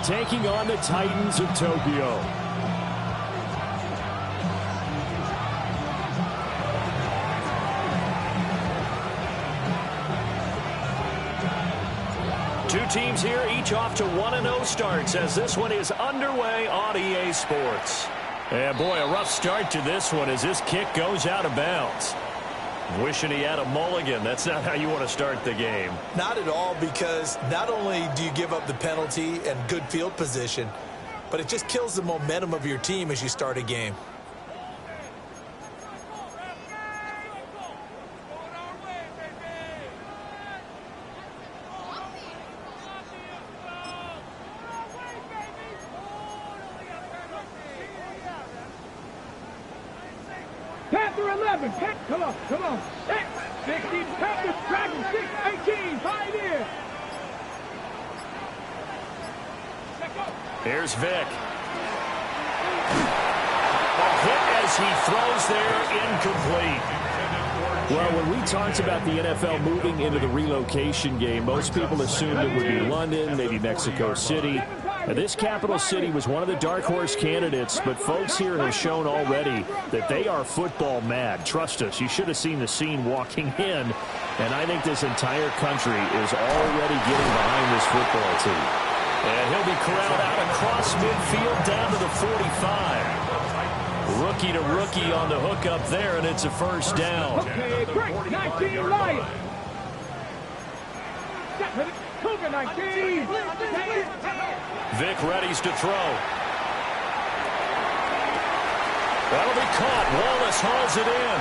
taking on the Titans of Tokyo. Two teams here, each off to 1-0 starts as this one is underway on EA Sports. And boy, a rough start to this one as this kick goes out of bounds. Wishing he had a mulligan. That's not how you want to start the game. Not at all, because not only do you give up the penalty and good field position, but it just kills the momentum of your team as you start a game. Panther 11, come on, 16, Panther, Dragon 6, 18, Pioneer. Here's Vic. A hit as he throws there, incomplete. Well, when we talked about the NFL moving into the relocation game, most people assumed it would be London, maybe Mexico City. Now, this capital city was one of the dark horse candidates, but folks here have shown already that they are football mad. Trust us, you should have seen the scene walking in, and I think this entire country is already getting behind this football team. And he'll be corralled out across midfield down to the 45. Rookie to rookie on the hook up there, and it's a first down. Okay, great, 19 Lions. Cougar 19. Vic readies to throw. That'll be caught. Wallace hauls it in.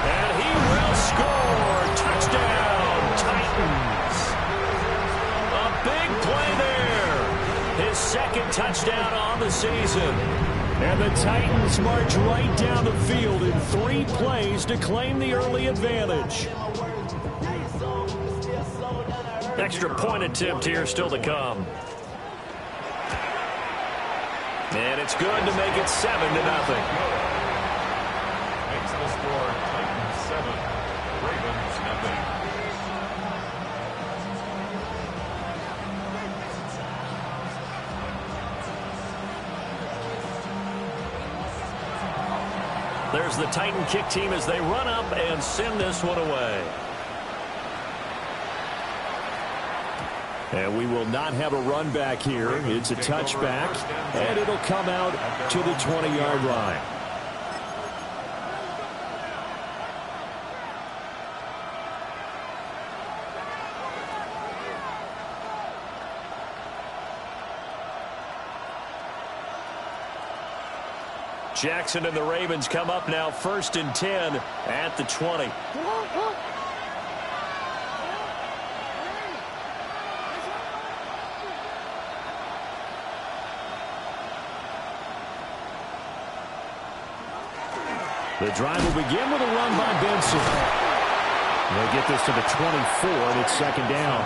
And he will score. Touchdown, Titans. A big play there. His second touchdown on the season. And the Titans march right down the field in 3 plays to claim the early advantage. Extra point attempt here still to come. And it's good to make it 7-0. Makes the score Titans 7, Ravens nothing. There's the Titan kick team as they run up and send this one away. And we will not have a run back here. It's a touchback, and it'll come out to the 20-yard line. Jackson and the Ravens come up now 1st and 10 at the 20. The drive will begin with a run by Benson. They'll get this to the 24, and it's 2nd down.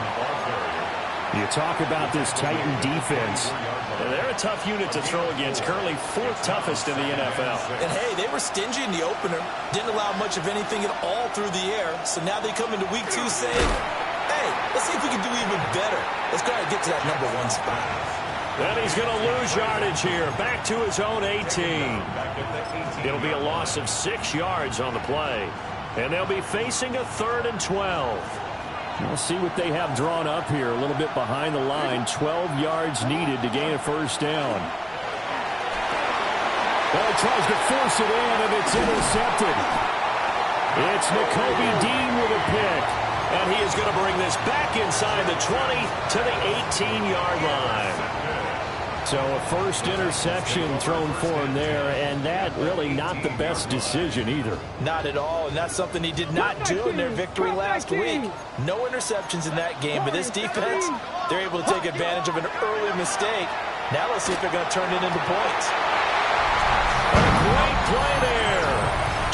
You talk about this Titan defense. They're a tough unit to throw against, currently 4th toughest in the NFL. And hey, they were stingy in the opener. Didn't allow much of anything at all through the air. So now they come into week 2 saying, hey, let's see if we can do even better. Let's try to get to that #1 spot. Then he's going to lose yardage here. Back to his own 18. It'll be a loss of 6 yards on the play. And they'll be facing a 3rd and 12. We'll see what they have drawn up here. A little bit behind the line. 12 yards needed to gain a 1st down. Well, he tries to force it in, and it's intercepted. It's N'Kobe Dean with a pick. And he is going to bring this back inside the 20 to the 18-yard line. So a first interception thrown for him there, and that really not the best decision either. Not at all, and that's something he did not do in their victory last week. No interceptions in that game, but this defense, they're able to take advantage of an early mistake. Now let's see if they're going to turn it into points. A great play there.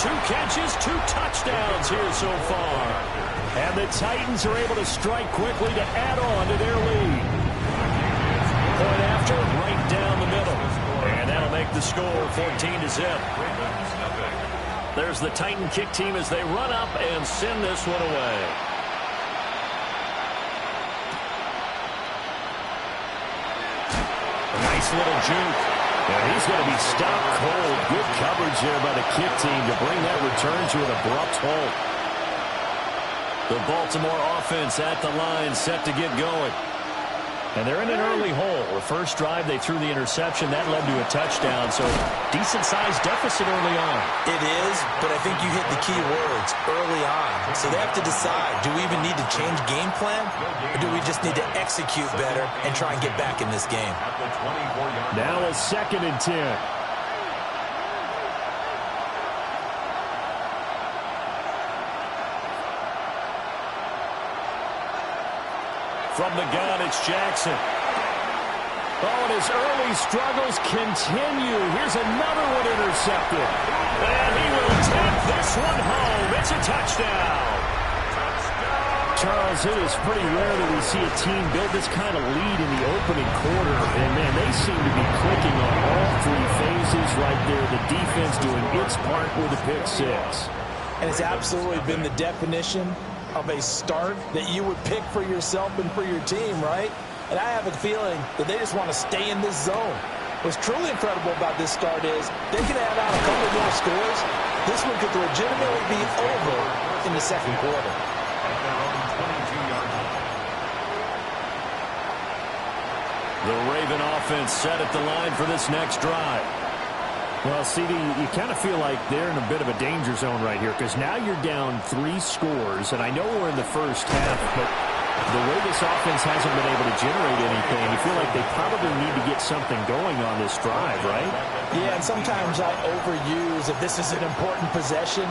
2 catches, 2 touchdowns here so far. And the Titans are able to strike quickly to add on to their lead. Point after, right down the middle. And that'll make the score 14-0. There's the Titan kick team as they run up and send this one away. Nice little juke. And he's going to be stopped cold. Good coverage there by the kick team to bring that return to an abrupt halt. The Baltimore offense at the line, set to get going. And they're in an early hole. The first drive, they threw the interception. That led to a touchdown, so decent-sized deficit early on. It is, but I think you hit the key words, early on. So they have to decide, do we even need to change game plan, or do we just need to execute better and try and get back in this game? Now a 2nd and 10. From the gun, it's Jackson. Oh, and his early struggles continue. Here's another one intercepted. And he will take this one home. It's a touchdown. Charles, it is pretty rare that we see a team build this kind of lead in the opening quarter. And, man, they seem to be clicking on all 3 phases right there. The defense doing its part with a pick 6. And it's absolutely been the definition of a start that you would pick for yourself and for your team, right? And I have a feeling that they just want to stay in this zone. What's truly incredible about this start is they can add on a couple more scores. This one could legitimately be over in the 2nd quarter. The Raven offense set at the line for this next drive. Well, CD, you kind of feel like they're in a bit of a danger zone right here because now you're down 3 scores, and I know we're in the first half, but the way this offense hasn't been able to generate anything, you feel like they probably need to get something going on this drive, right? Yeah, and sometimes I overuse if this is an important possession,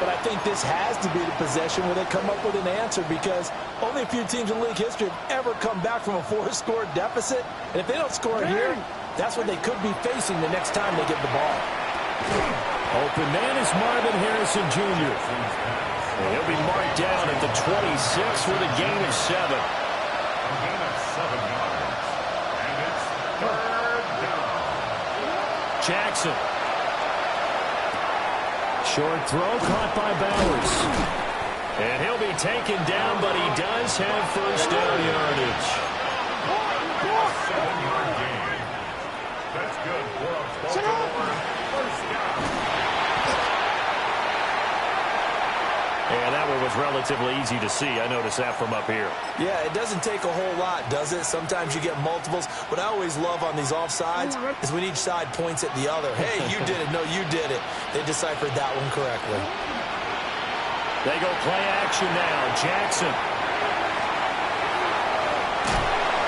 but I think this has to be the possession where they come up with an answer because only a few teams in league history have ever come back from a 4-score deficit, and if they don't score here, that's what they could be facing the next time they get the ball. Open man is Marvin Harrison Jr. And he'll be marked down at the 26 with a gain of 7. A gain of 7 yards. And it's 3rd down. Jackson. Short throw caught by Bowers. And he'll be taken down, but he does have first down yardage. 7-yard gain. That's good for a Baltimore first down. And that one was relatively easy to see. I noticed that from up here. Yeah, it doesn't take a whole lot, does it? Sometimes you get multiples. What I always love on these offsides is when each side points at the other. Hey, you did it. No, you did it. They deciphered that one correctly. They go play action now. Jackson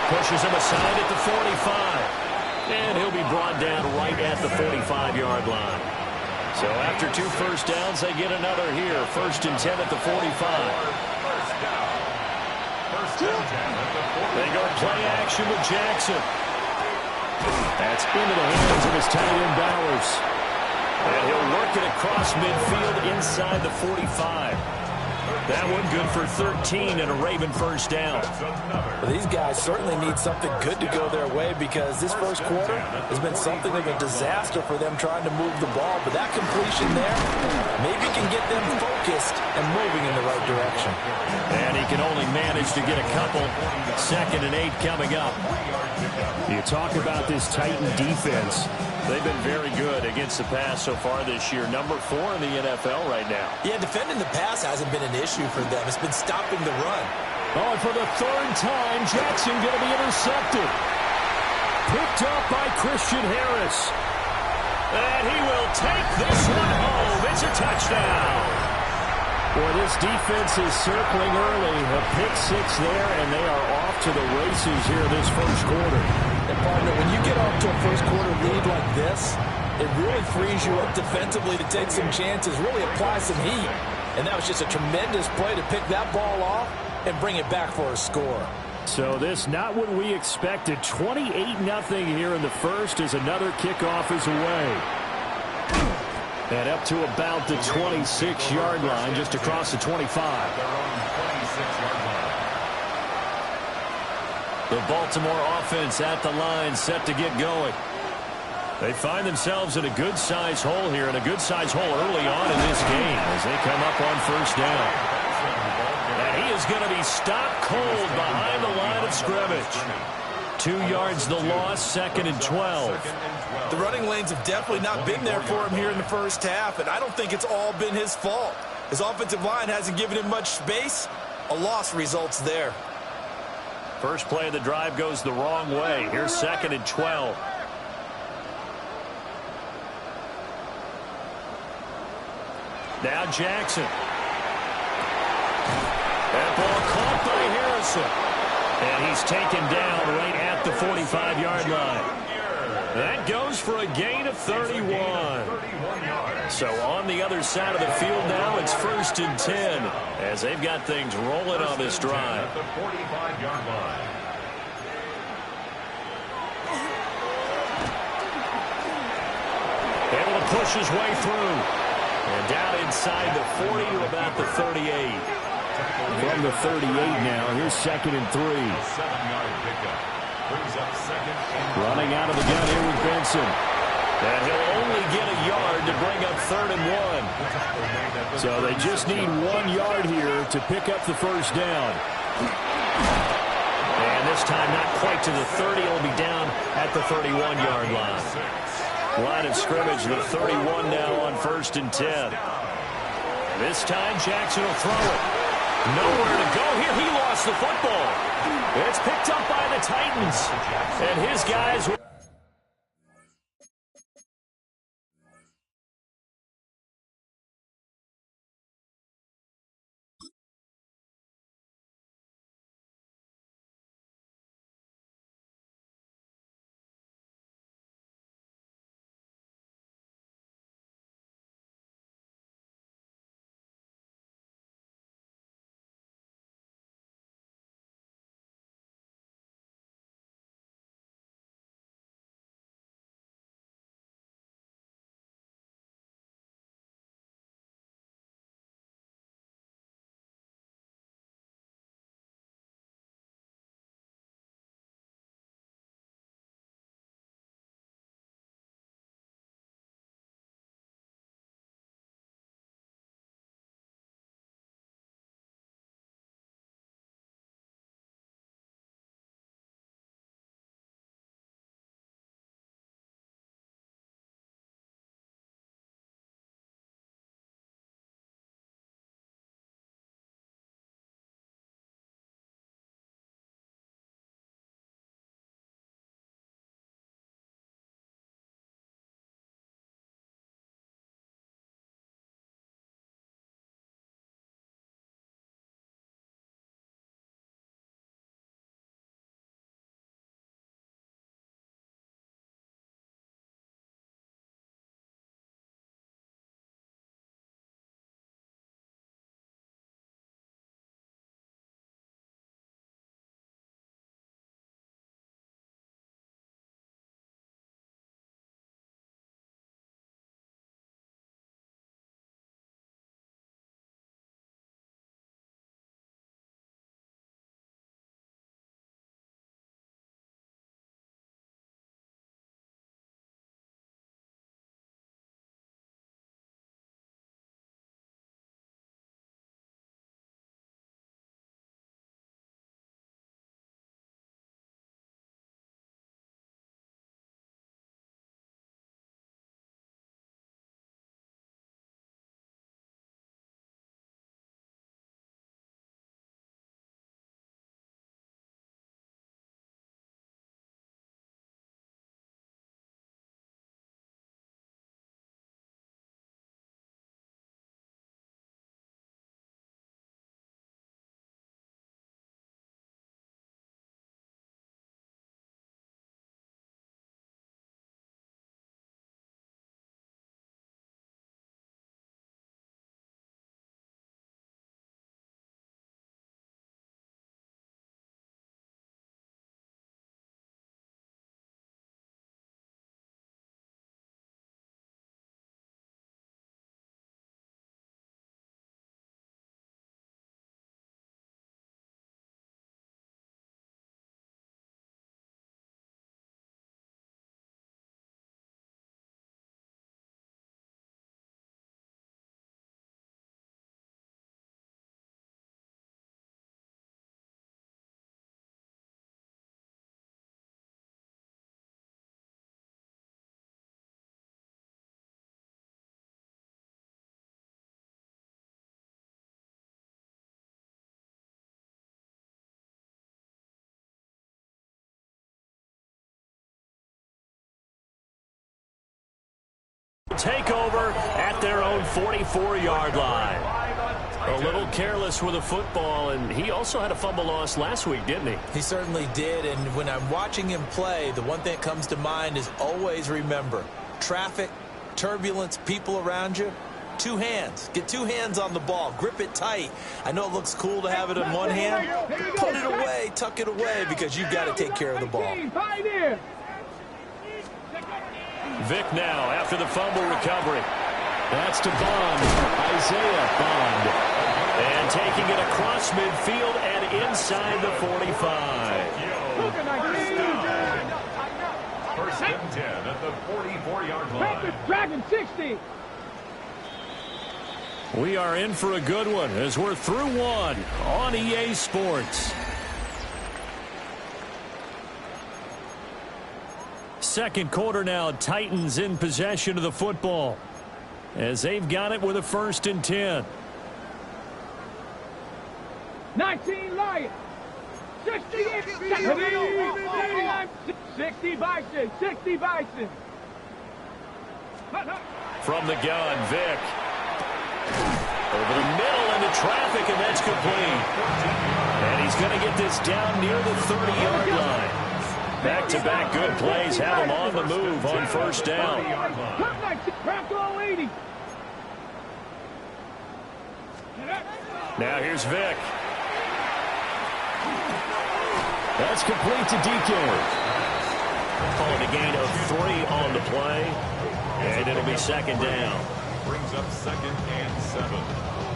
pushes him aside at the 45. And he'll be brought down right at the 45-yard line. So after 2 first downs, they get another here. 1st and 10 at the 45. First down. 1st and 10 at the 45. They go play action with Jackson. That's into the hands of his tight end Bowers. And he'll work it across midfield inside the 45. That one good for 13 and a Raven first down. Well, these guys certainly need something good to go their way because this first quarter has been something of a disaster for them trying to move the ball. But that completion there maybe can get them focused and moving in the right direction. And he can only manage to get a couple. 2nd and 8 coming up. You talk about this Titan defense. They've been very good against the pass so far this year. Number 4 in the NFL right now. Yeah, defending the pass hasn't been an issue for them. It's been stopping the run. Oh, and for the 3rd time, Jackson going to be intercepted. Picked up by Christian Harris. And he will take this one home. It's a touchdown. Boy, this defense is circling early. A pick 6 there, and they are off to the races here this first quarter. And partner, when you get off to a first quarter lead like this, it really frees you up defensively to take some chances, really apply some heat. And that was just a tremendous play to pick that ball off and bring it back for a score. So this not what we expected. 28-0 here in the first as another kickoff is away. And up to about the 26-yard line, just across the 25. Their own 26-yard line. The Baltimore offense at the line, set to get going. They find themselves in a good-sized hole here, and a good-sized hole early on in this game as they come up on first down. And he is going to be stopped cold behind the line of scrimmage. 2 yards the loss, 2nd and 12. The running lanes have definitely not been there for him here in the first half, and I don't think it's all been his fault. His offensive line hasn't given him much space. A loss results there. First play of the drive goes the wrong way. Here's 2nd and 12. Now Jackson. That ball caught by Harrison. And he's taken down right at the 45-yard line. That goes for a gain of 31. So on the other side of the field now, it's 1st and 10 as they've got things rolling on this drive. The 45-yard line. Able to push his way through. And down inside the 40 to about the 38. From the 38 now, here's 2nd and 3. 7-yard pickup. Brings up 2nd and Running out of the gun here with Benson. And he'll only get a yard to bring up 3rd and 1. So they just need 1 yard here to pick up the first down. And this time not quite to the 30. It'll be down at the 31-yard line. Line of scrimmage, the 31 now on 1st and 10. This time Jackson will throw it. Nowhere to go here. He lost the football. It's picked up by the Titans. And his guys... take over at their own 44-yard line. A little careless with the football, and he also had a fumble loss last week, didn't he? He certainly did, and when I'm watching him play, the one thing that comes to mind is always remember, traffic, turbulence, people around you, two hands. Get two hands on the ball. Grip it tight. I know it looks cool to have it in one hand. Put it away, tuck it away, because you've got to take care of the ball. Vic now after the fumble recovery. That's to Bond. Isaiah Bond. And taking it across midfield and inside the 45. First and 10 at the 44-yard line. Dragon 60. We are in for a good one as we're through one on EA Sports. Second quarter now, Titans in possession of the football as they've got it with a 1st and 10. 19 Lions. 60 Bison. 60 Bison. From the gun, Vic. Over the middle into traffic, and that's complete. And he's going to get this down near the 30-yard line. Back-to-back good plays have him on the move on 1st down. Now here's Vic. That's complete to DK. Calling a gain of 3 on the play. And it'll be 2nd down. Brings up 2nd and 7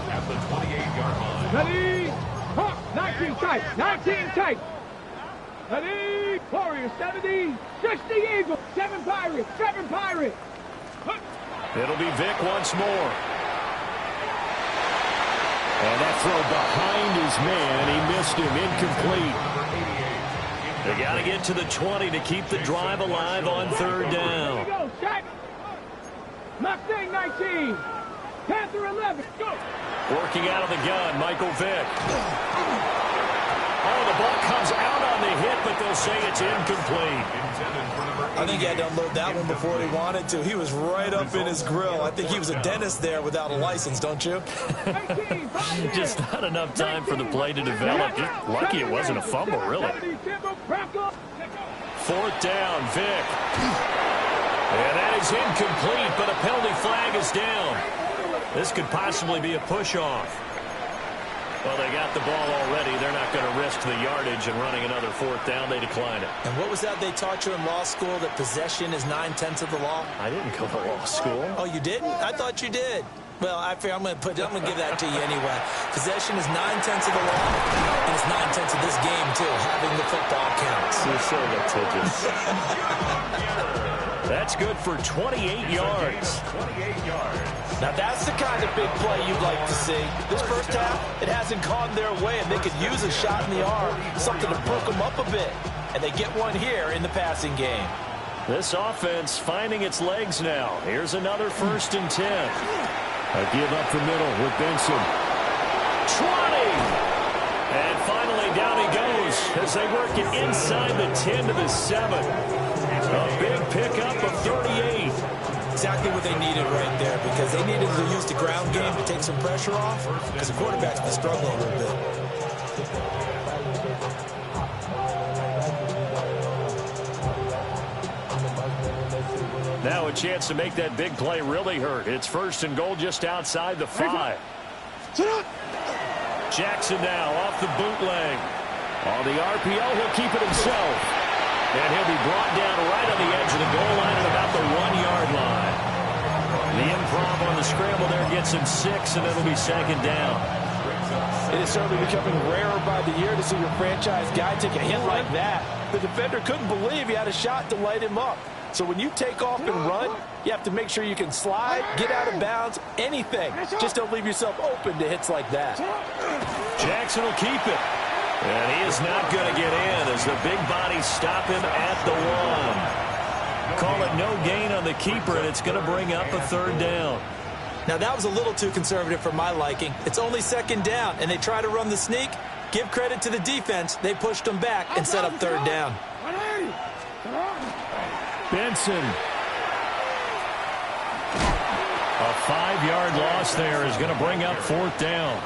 at the 28-yard line. Ready? 19 tight. 19 tight. Ready? Warriors 70. 60 Eagles. 7 Pirates. 7 Pirates. It'll be Vic once more. And that throw behind his man. He missed him. Incomplete. They got to get to the 20 to keep the drive alive on 3rd down. Mustang 19. Panther 11. Go. Working out of the gun, Michael Vick. Oh, the ball comes out on the hit, but they'll say it's incomplete. I think he had to unload that one before he wanted to. He was right up in his grill. I think he was a dentist there without a license, don't you? Just not enough time for the play to develop. Just lucky it wasn't a fumble, really. 4th down, Vick. And that is incomplete, but a penalty flag is down. This could possibly be a push-off. Well, they got the ball already. They're not going to risk the yardage and running another 4th down. They decline it. And what was that they taught you in law school, that possession is 9/10 of the law? I didn't go to law school. Oh, you didn't? I thought you did. Well, I figure I'm going to give that to you anyway. Possession is 9/10 of the law, and it's 9/10 of this game, too. Having the football counts. You're so litigious. That's good for 28 yards. 28 yards. Now, that's the kind of big play you'd like to see. This first half, it hasn't gone their way, and they could use a shot in the arm, something to perk them up a bit. And they get one here in the passing game. This offense finding its legs now. Here's another 1st and 10. A give up the middle with Benson. 20! And finally down he goes as they work it inside the 10 to the 7. A big pickup of 38. Exactly what they needed right there, because they needed to use the ground game to take some pressure off, because the quarterback's been struggling a little bit. Now a chance to make that big play really hurt. It's 1st and goal just outside the 5. Jackson now off the bootleg. On the RPO, he'll keep it himself. And he'll be brought down right on the edge of the goal line at about the 1-yard line. The improv on the scramble there gets him 6, and it'll be 2nd down. It is certainly becoming rarer by the year to see your franchise guy take a hit like that. The defender couldn't believe he had a shot to light him up. So when you take off and run, you have to make sure you can slide, get out of bounds, anything. Just don't leave yourself open to hits like that. Jackson will keep it. And he is not going to get in as the big bodies stop him at the 1. Call it no gain on the keeper, and it's going to bring up a 3rd down. Now, that was a little too conservative for my liking. It's only 2nd down, and they try to run the sneak. Give credit to the defense. They pushed them back and set up 3rd down. Benson. A 5-yard loss there is going to bring up 4th down.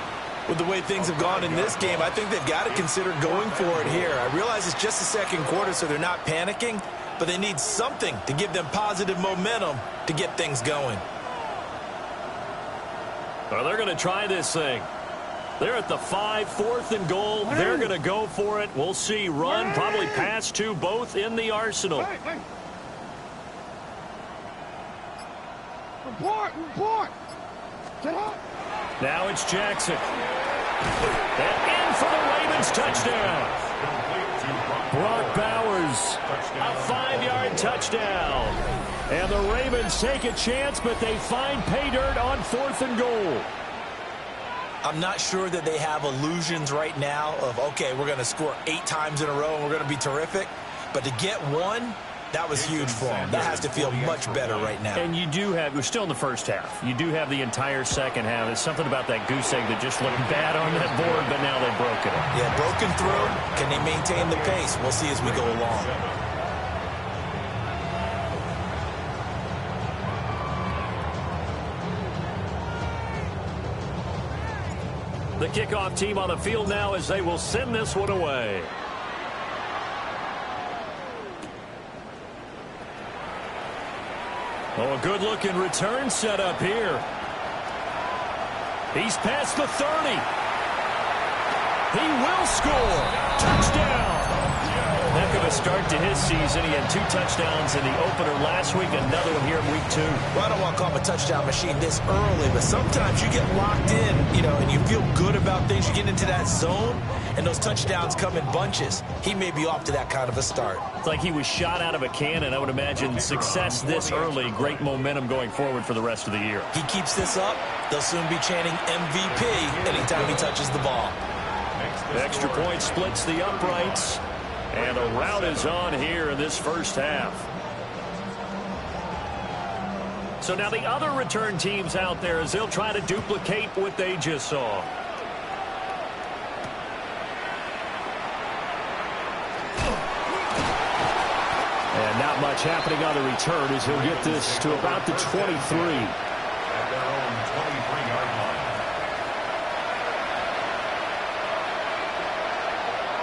With the way things have gone in this game, I think they've got to consider going for it here. I realize it's just the second quarter, so they're not panicking, but they need something to give them positive momentum to get things going. Well, they're going to try this thing. They're at the 5, 4th and goal. They're going to go for it. We'll see. Run, probably pass to both in the arsenal. Report. Now it's Jackson. And in for the Ravens touchdown. Brock Bowers, a 5-yard touchdown. And the Ravens take a chance, but they find pay dirt on 4th and goal. I'm not sure that they have illusions right now of, okay, we're going to score 8 times in a row and we're going to be terrific. But to get one, that was huge for them. That has to feel much better right now. And you do have, we're still in the first half. You do have the entire second half. There's something about that goose egg that just looked bad on that board, but now they've broken it. Yeah, broken through. Can they maintain the pace? We'll see as we go along. The kickoff team on the field now as they will send this one away. Oh, a good-looking return set up here. He's past the 30. He will score. Touchdown. Heck of a start to his season. He had 2 touchdowns in the opener last week, another one here in week 2. Well, I don't want to call him a touchdown machine this early, but sometimes you get locked in, and you feel good about things. You get into that zone, and those touchdowns come in bunches. He may be off to that kind of a start. It's like he was shot out of a cannon. I would imagine success this early, great momentum going forward for the rest of the year. He keeps this up, they'll soon be chanting MVP anytime he touches the ball. The extra point splits the uprights. And a rout is on here in this first half. So now the other return teams out there as they'll try to duplicate what they just saw. And not much happening on the return as he'll get this to about the 23. At their own 23-yard line.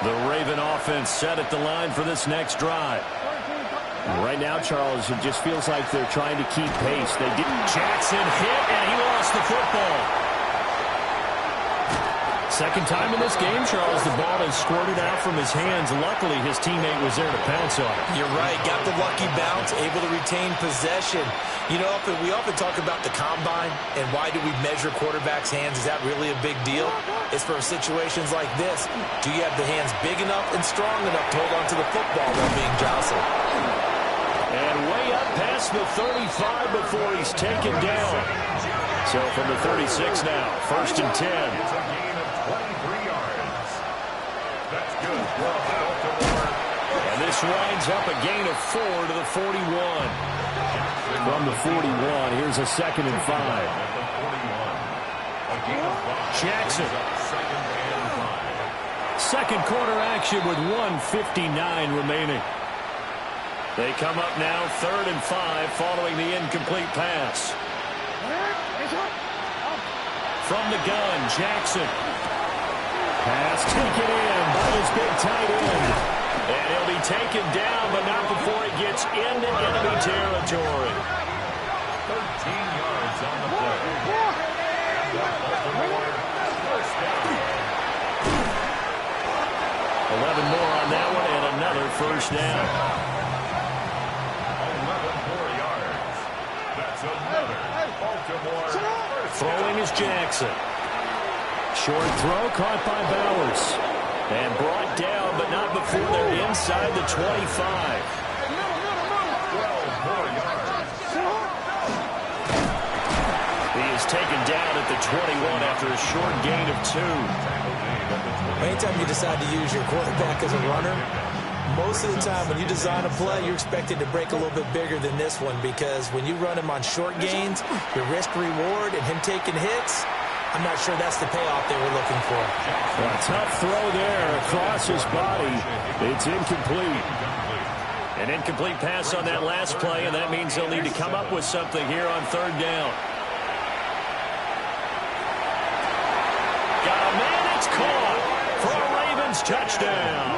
The Raven offense set at the line for this next drive. Right now, Charles, it just feels like they're trying to keep pace. They didn't. Jackson hit, and he lost the football. Second time in this game, Charles, the ball has squirted out from his hands. Luckily, his teammate was there to pounce on it. You're right. Got the lucky bounce, able to retain possession. We often talk about the combine and why do we measure quarterbacks' hands. Is that really a big deal? It's for situations like this. Do you have the hands big enough and strong enough to hold on to the football while being jostled? And way up past the 35 before he's taken down. So from the 36 now, 1st and 10. It's a gain of 23 yards. That's good. And this winds up a gain of 4 to the 41. From the 41, here's a 2nd and 5. Jackson. Second quarter action with 1:59 remaining. They come up now 3rd and 5 following the incomplete pass. From the gun, Jackson. Pass taken in by his big tight end. And he'll be taken down, but not before he gets into enemy territory. 13 yards on the play. First down. 11 more on that one, and another first down. 11 more yards. That's another Baltimore first down. Throwing is Jackson. Short throw caught by Bowers. And brought down, but not before they're inside the 25. 12 more yards. He is taken down at the 21 after a short gain of 2. Anytime you decide to use your quarterback as a runner, most of the time when you design a play, you're expected to break a little bit bigger than this one because when you run him on short gains, your risk-reward and him taking hits, I'm not sure that's the payoff they were looking for. A tough throw there across his body. It's incomplete. An incomplete pass on that last play, and that means they'll need to come up with something here on 3rd down. touchdown.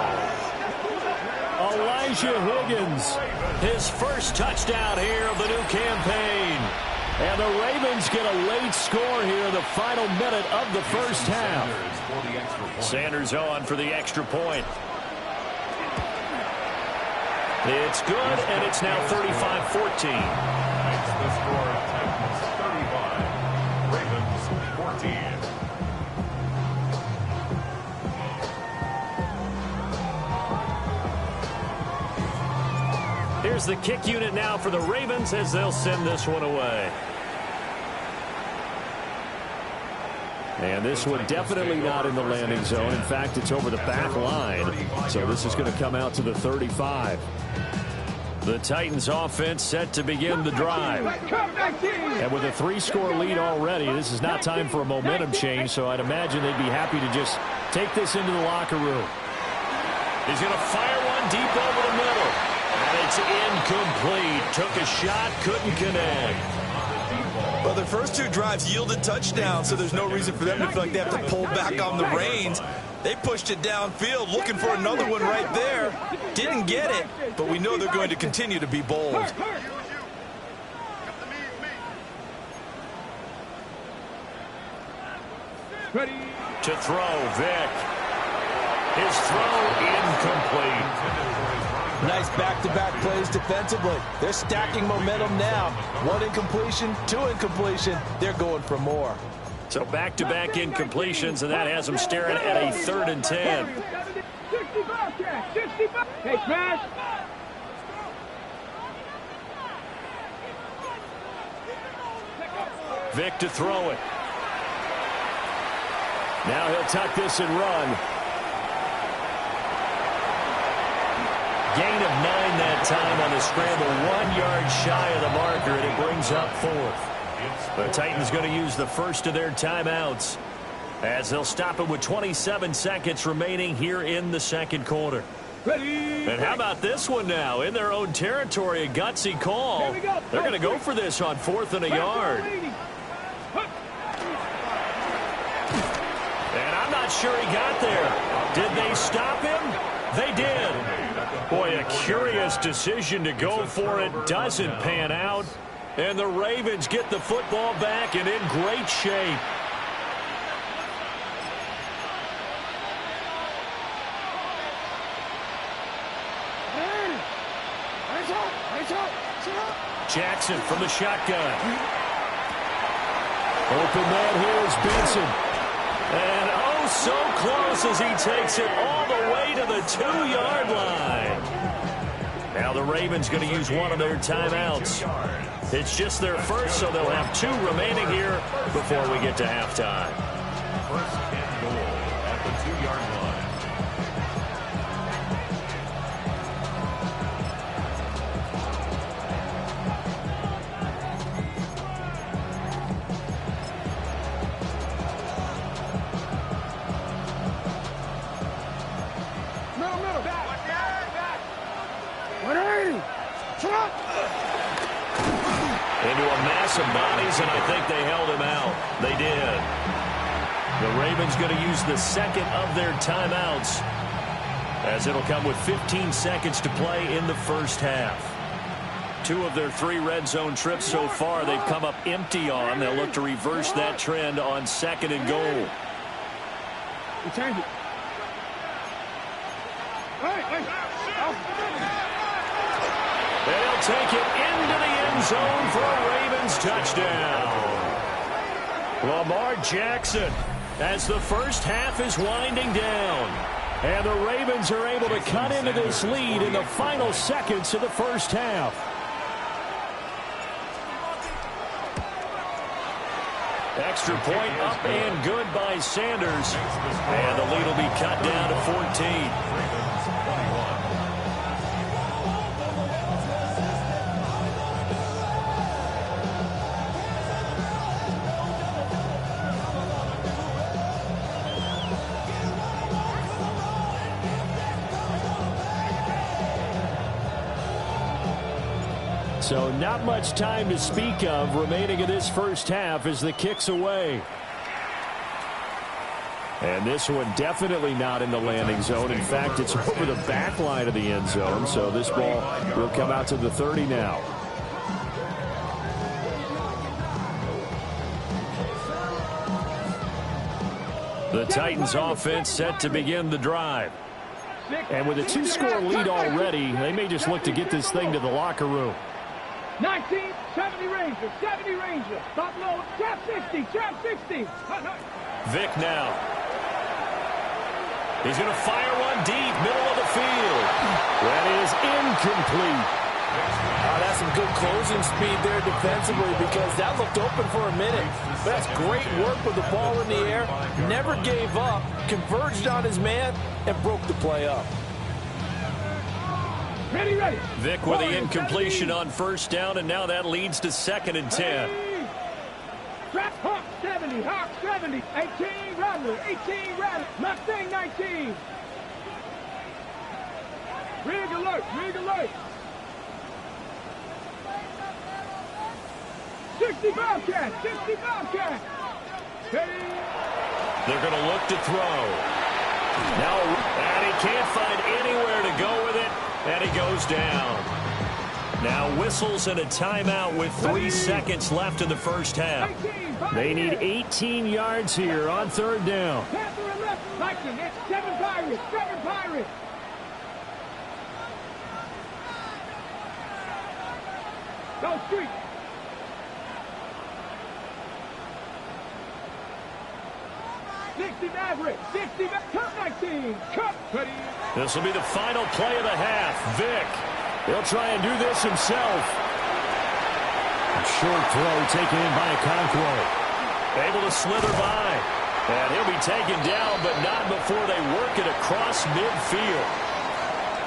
Elijah Higgins, his first touchdown here of the new campaign. And the Ravens get a late score here in the final minute of the first half. Sanders on for the extra point. It's good, and it's now 35-14. Makes the score Titans 35, Ravens 14. Here's the kick unit now for the Ravens as they'll send this one away. And this one definitely not in the landing zone. In fact, it's over the back line. So this is going to come out to the 35. The Titans offense set to begin the drive. And with a 3-score lead already, this is not time for a momentum change. So I'd imagine they'd be happy to just take this into the locker room. He's going to fire one deep over the middle. And it's incomplete. Took a shot, couldn't connect. Well, their first 2 drives yielded touchdowns, so there's no reason for them to feel like they have to pull back on the reins. They pushed it downfield, looking for another one right there. Didn't get it, but we know they're going to continue to be bold. Ready. To throw, Vic. His throw incomplete. Nice back-to-back plays defensively. They're stacking momentum now. 1 incompletion, 2 incompletion. They're going for more. So back-to-back incompletions, and that has them staring at a 3rd and 10. 65. Hey, smash. Vic to throw it. Now he'll tuck this and run. Gain of 9 that time on the scramble. 1 yard shy of the marker, and it brings up 4th. The Titans going to use the first of their timeouts as they'll stop it with 27 seconds remaining here in the second quarter. Ready. And how about this one now? In their own territory, a gutsy call. They're going to go for this on 4th and a yard. And I'm not sure he got there. Did they stop him? They did. Boy, a curious decision to go for it. Doesn't pan out. And the Ravens get the football back and in great shape. Jackson from the shotgun. Open man here is Benson. And oh, so close as he takes it all the way to the 2-yard line. Now the Ravens going to use one of their timeouts. It's just their first, so they'll have 2 remaining here before we get to halftime. First and goal at the 2-yard line. Into a mass of bodies, and I think they held him out. They did. The Ravens going to use the second of their timeouts as it'll come with 15 seconds to play in the first half. 2 of their 3 red zone trips so far they've come up empty on. They'll look to reverse that trend on 2nd and goal. Change it. They'll take it into the end zone for a Ravens touchdown. Lamar Jackson as the first half is winding down. And the Ravens are able to cut into this lead in the final seconds of the first half. Extra point up and good by Sanders. And the lead will be cut down to 14. So not much time to speak of remaining in this first half as the kick's away. And this one definitely not in the landing zone. In fact, it's over the back line of the end zone. So this ball will come out to the 30 now. The Titans offense set to begin the drive. And with a 2-score lead already, they may just look to get this thing to the locker room. 19, 70 Rangers, 70 Rangers. Stop low, trap 60, trap 60. Vic now. He's going to fire one deep, middle of the field. That is incomplete. That's some good closing speed there defensively because that looked open for a minute. But that's great work with the ball in the air. Never gave up, converged on his man, and broke the play up. Ready, ready. Vic with the incompletion on first down, and now that leads to 2nd and 10. Trap Hawk 70, Hawk 70, 18 Rattler, 18 Rattler, Mustang 19. Rig alert, rig alert. 60 Bobcat, 60 Bobcat. Ready. They're going to look to throw. Now, and he can't find anywhere to go with it, and he goes down. Now whistles and a timeout with 3 seconds left in the first half. They need 18 yards here on 3rd down. Panther left, Viking, it's 7 Pirates, 7 Pirates. Go street. Maverick, 60, cut 19, cut. This will be the final play of the half. Vic, he'll try and do this himself. A short throw taken in by Okonkwo. Able to slither by. And he'll be taken down, but not before they work it across midfield.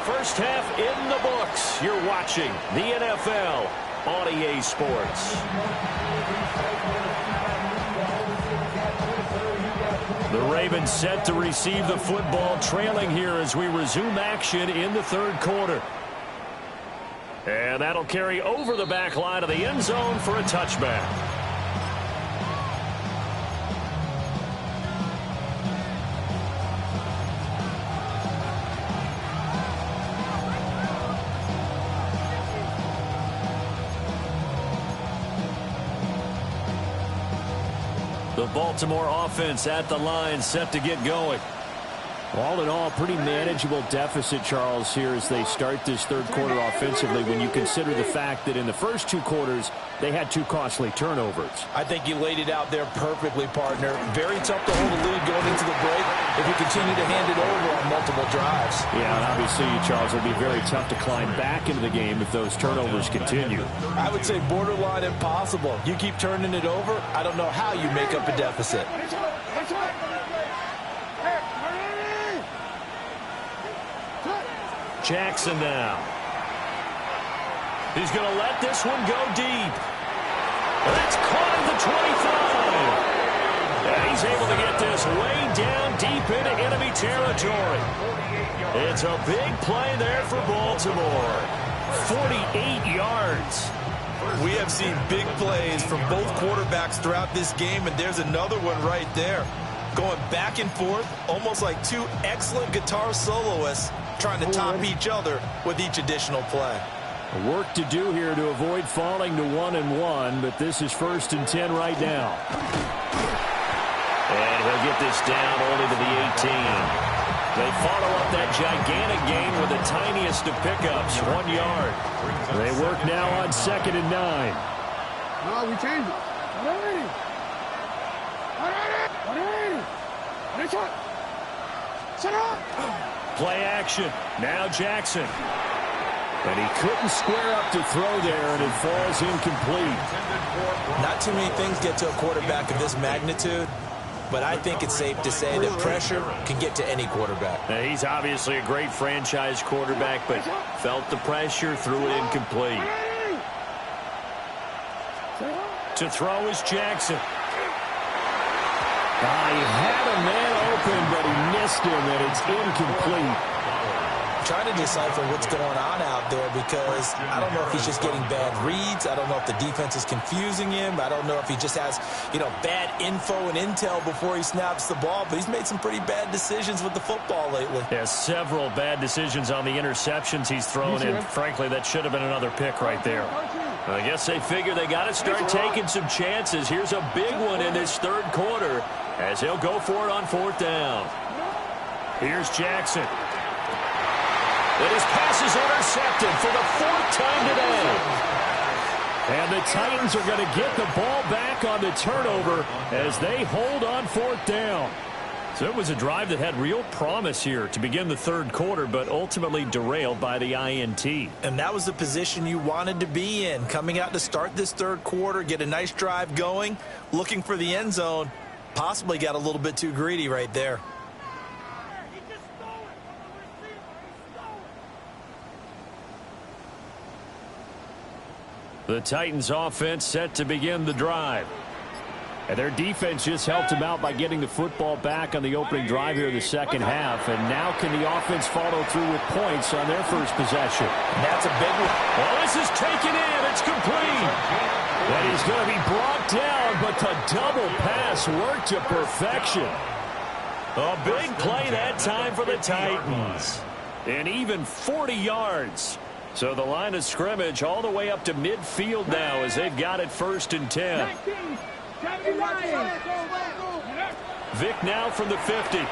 First half in the books. You're watching the NFL on EA Sports. The Ravens set to receive the football, trailing here as we resume action in the 3rd quarter. And that'll carry over the back line of the end zone for a touchback. The Baltimore offense at the line, set to get going. All in all, pretty manageable deficit, Charles, here as they start this 3rd quarter offensively when you consider the fact that in the first 2 quarters, they had 2 costly turnovers. I think you laid it out there perfectly, partner. Very tough to hold a lead going into the break if you continue to hand it over on multiple drives. Yeah, and obviously, Charles, it'll be very tough to climb back into the game if those turnovers continue. I would say borderline impossible. You keep turning it over, I don't know how you make up a deficit. Jackson now. He's going to let this one go deep. That's caught at the 25. And he's able to get this way down deep into enemy territory. It's a big play there for Baltimore. 48 yards. We have seen big plays from both quarterbacks throughout this game, and there's another one right there. Going back and forth, almost like 2 excellent guitar soloists trying to top each other with each additional play. Work to do here to avoid falling to 1-1, but this is 1st and 10 right now. And he'll get this down only to the 18. They follow up that gigantic gain with the tiniest of pickups, 1 yard. They work now on 2nd and 9. No, we changed it. Play action. Now Jackson. And he couldn't square up to throw there, and it falls incomplete. Not too many things get to a quarterback of this magnitude, but I think it's safe to say that pressure can get to any quarterback. Now, he's obviously a great franchise quarterback, but felt the pressure, threw it incomplete. To throw is Jackson. He had a man open, but he missed him, and it's incomplete. trying to decipher what's going on out there because I don't know if he's just getting bad reads. I don't know if the defense is confusing him. I don't know if he just has, bad info and intel before he snaps the ball. But he's made some pretty bad decisions with the football lately. Yeah, several bad decisions on the interceptions he's thrown, and frankly, that should have been another pick right there. I guess they figure they got to start taking some chances. Here's a big one in this third quarter as he'll go for it on fourth down. Here's Jackson. And his pass is intercepted for the fourth time today. And the Titans are going to get the ball back on the turnover as they hold on fourth down. So it was a drive that had real promise here to begin the third quarter, but ultimately derailed by the INT. And that was the position you wanted to be in, coming out to start this third quarter, get a nice drive going, looking for the end zone. Possibly got a little bit too greedy right there. The Titans offense set to begin the drive. And their defense just helped them out by getting the football back on the opening drive here in the second half. And now can the offense follow through with points on their first possession? That's a big one. Well, this is taken in. It's complete. And he's going to be brought down, but the double pass worked to perfection. A big play that time for the Titans. And even 40 yards. So the line of scrimmage all the way up to midfield now as they've got it 1st and 10. Vic now from the 50. Going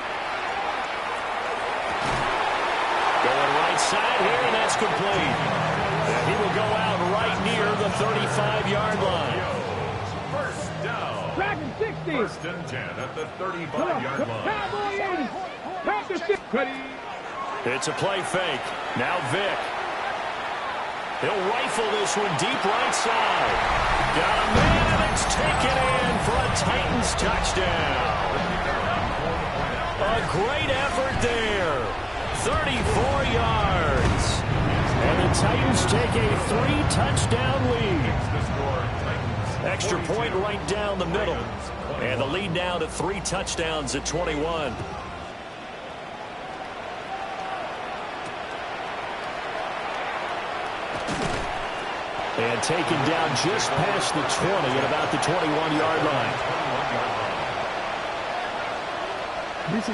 right side here, and that's complete. And he will go out right near the 35-yard line. First down. 1st and 10 at the 35-yard line. It's a play fake. Now Vic. He'll rifle this one deep right side. Got a man, and it's taken in for a Titans touchdown. A great effort there. 34 yards. And the Titans take a 3-touchdown lead. Extra point right down the middle. And the lead now to 3 touchdowns at 21. And taken down just past the 20 at about the 21-yard line.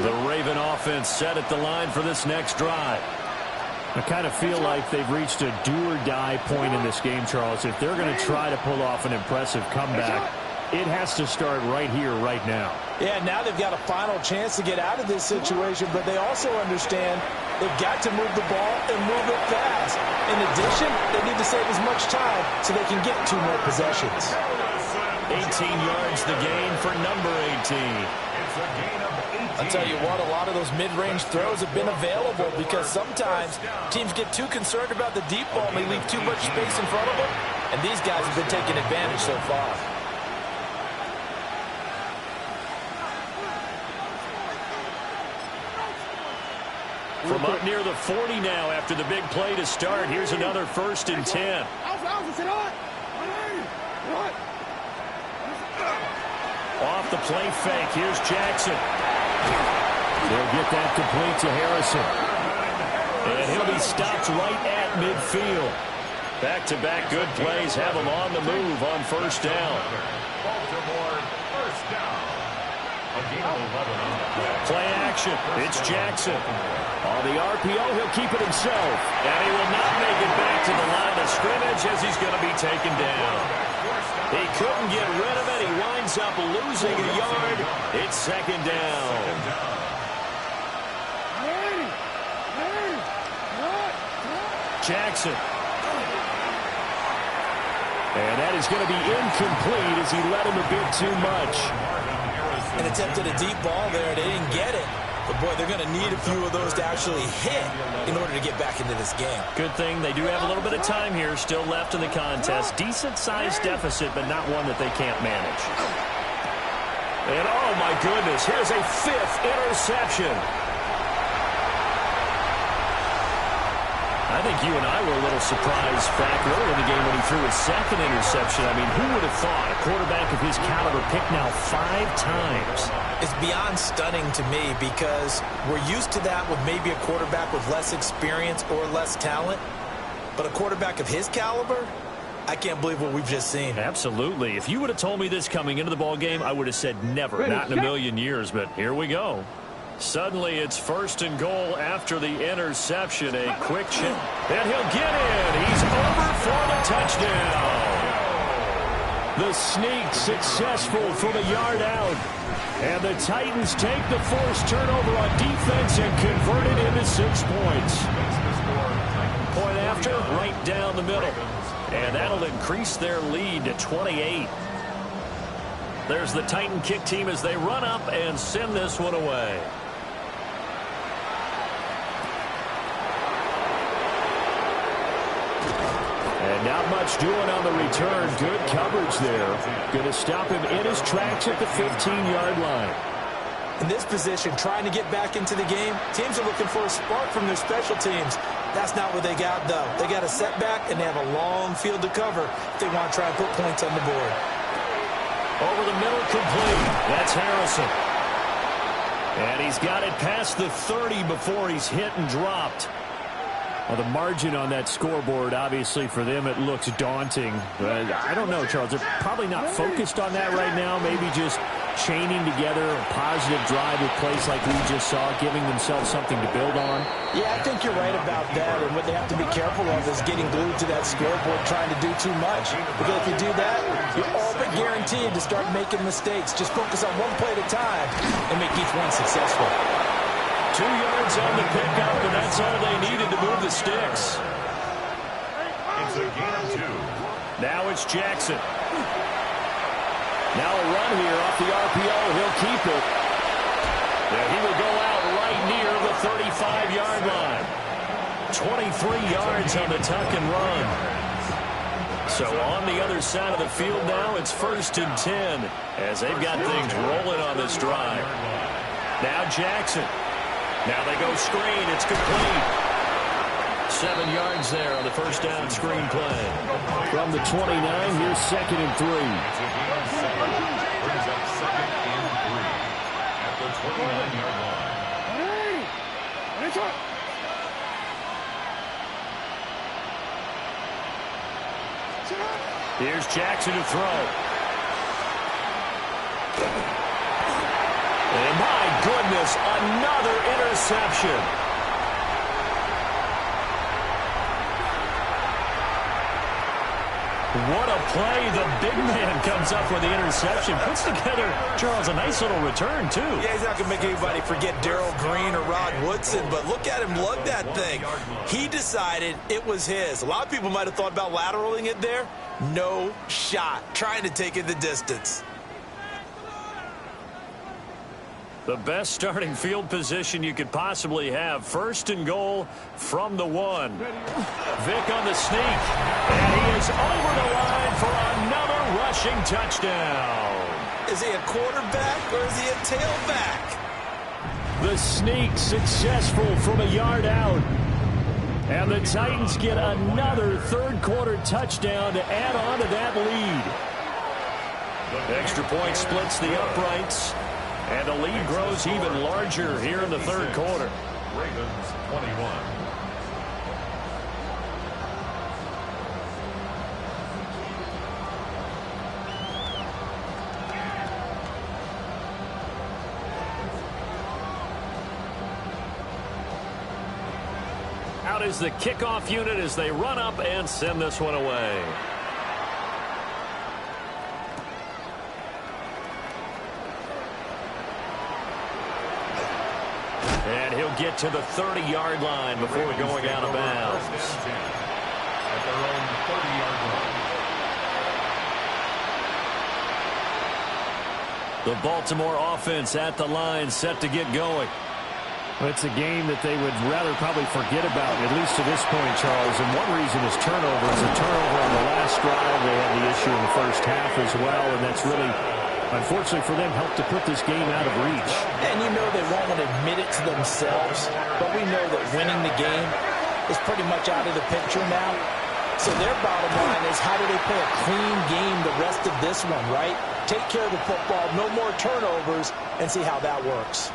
The Raven offense set at the line for this next drive. I kind of feel like they've reached a do-or-die point in this game, Charles. If they're going to try to pull off an impressive comeback, it has to start right here, right now. Yeah, now they've got a final chance to get out of this situation, but they also understand they've got to move the ball and move it fast. In addition, they need to save as much time so they can get 2 more possessions. 18 yards the gain for number 18. I'll tell you what, a lot of those mid-range throws have been available because sometimes teams get too concerned about the deep ball and they leave too much space in front of them, and these guys have been taking advantage so far. From up near the 40 now after the big play to start. Here's another 1st and 10. Off the play fake. Here's Jackson. They'll get that complete to Harrison. And he'll be stopped right at midfield. Back-to-back good plays have him on the move on 1st down. Baltimore, 1st down. A game of 11 on the play. Play action. It's Jackson. On the RPO, he'll keep it himself. And he will not make it back to the line of scrimmage as he's going to be taken down. He couldn't get rid of it. He winds up losing a yard. It's 2nd down. Jackson. And that is going to be incomplete as he let him a bit too much. And attempted a deep ball there. They didn't get it. But, boy, they're going to need a few of those to actually hit in order to get back into this game. Good thing they do have a little bit of time here still left in the contest. Decent-sized deficit, but not one that they can't manage. And, oh, my goodness, here's a 5th interception. I think you and I were a little surprised back early in the game when he threw his second interception. I mean, who would have thought a quarterback of his caliber picked now 5 times? It's beyond stunning to me because we're used to that with maybe a quarterback with less experience or less talent. But a quarterback of his caliber, I can't believe what we've just seen. Absolutely. If you would have told me this coming into the ball game, I would have said never, not in a million years. But here we go. Suddenly it's 1st and goal after the interception. A quick chip, and he'll get in. He's over for the touchdown. The sneak successful from a yard out. And the Titans take the forced turnover on defense and convert it into 6 points. Point after, right down the middle. And that'll increase their lead to 28. There's the Titan kick team as they run up and send this one away. And not much doing on the return. Good coverage there. Going to stop him in his tracks at the 15-yard line. In this position, trying to get back into the game, teams are looking for a spark from their special teams. That's not what they got, though. They got a setback, and they have a long field to cover if they want to try and put points on the board. Over the middle, complete. That's Harrison. And he's got it past the 30 before he's hit and dropped. Well, the margin on that scoreboard, obviously, for them, it looks daunting. But I don't know, Charles. They're probably not focused on that right now. Maybe just chaining together a positive drive with plays like we just saw, giving themselves something to build on. Yeah, I think you're right about that. And what they have to be careful of is getting glued to that scoreboard, trying to do too much. Because if you do that, you're all but guaranteed to start making mistakes. Just focus on one play at a time and make each one successful. 2 yards on the pickup, and that's all they needed to move the sticks. It's a gain of 2. Now it's Jackson. Now a run here off the RPO. He'll keep it. And he will go out right near the 35-yard line. 23 yards on the tuck and run. So on the other side of the field now, it's 1st and 10 as they've got things rolling on this drive. Now Jackson. Now they go screen. It's complete. 7 yards there on the first down screen play. From the 29, here's 2nd and 3. Brings up 2nd and 3 at the 29-yard line. Here's Jackson to throw. And my goodness, another interception. What a play. The big man comes up with the interception. Puts together, Charles, a nice little return, too. Yeah, he's not going to make anybody forget Darrell Green or Rod Woodson, but look at him lug that thing. He decided it was his. A lot of people might have thought about lateraling it there. No shot. Trying to take it the distance. The best starting field position you could possibly have. 1st and goal from the 1. Vick on the sneak. And he is over the line for another rushing touchdown. Is he a quarterback or is he a tailback? The sneak successful from a yard out. And the Titans get another third-quarter touchdown to add on to that lead. Extra point splits the uprights. And the lead grows even larger here in the third quarter. Ravens 21. Out is the kickoff unit as they run up and send this one away. And he'll get to the 30-yard line before going out of bounds. At their own 30-yard line. The Baltimore offense at the line, set to get going. Well, it's a game that they would rather probably forget about, at least to this point, Charles. And one reason is turnovers. A turnover on the last drive. They had the issue in the first half as well, and that's really, unfortunately for them, helped to put this game out of reach. And you know they won't want to admit it to themselves, but we know that winning the game is pretty much out of the picture now. So their bottom line is, how do they play a clean game the rest of this one, right? Take care of the football, no more turnovers, and see how that works.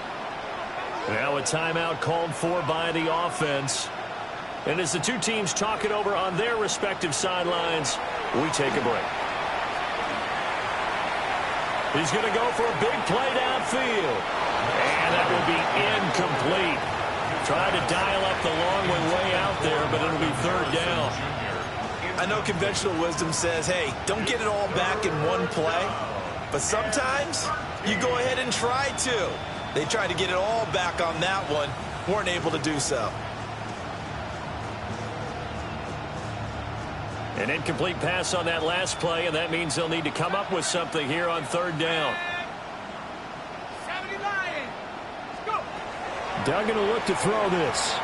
Now a timeout called for by the offense. And as the two teams talk it over on their respective sidelines, we take a break. He's going to go for a big play downfield. And that will be incomplete. Tried to dial up the long way out there, but it'll be third down. I know conventional wisdom says, hey, don't get it all back in one play. But sometimes you go ahead and try to. They tried to get it all back on that one. Weren't able to do so. An incomplete pass on that last play, and that means they'll need to come up with something here on third down. 79. Let's go. Duggan will look to throw this.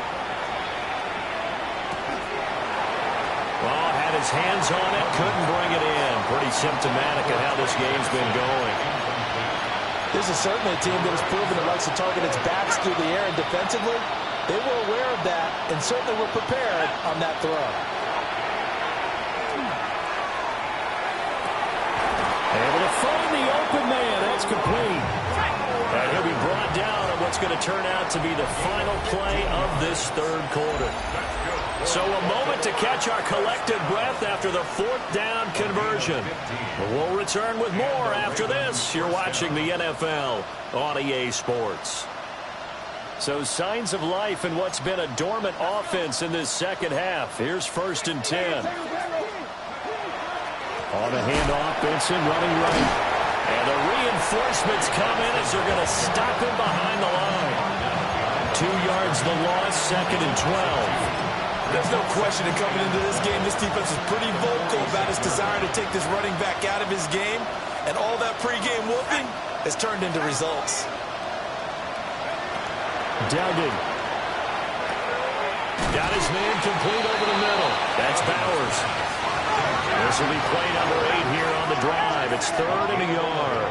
Well, had his hands on it, couldn't bring it in. Pretty symptomatic of how this game's been going. This is certainly a team that has proven it likes to target its backs through the air, and defensively, they were aware of that and certainly were prepared on that throw. Able to find the open man. That's complete. And he'll be brought down on what's going to turn out to be the final play of this third quarter. So a moment to catch our collective breath after the fourth down conversion. We'll return with more after this. You're watching the NFL on EA Sports. So signs of life in what's been a dormant offense in this second half. Here's 1st and 10. On the handoff, Benson running right. And the reinforcements come in as they're going to stop him behind the line. 2 yards the loss, 2nd and 12. There's no question that coming into this game, this defense is pretty vocal about its desire to take this running back out of his game. And all that pregame whooping has turned into results. Duggan. Got his man complete over the middle. That's Bowers. This will be play number 8 here on the drive. It's 3rd and a yard.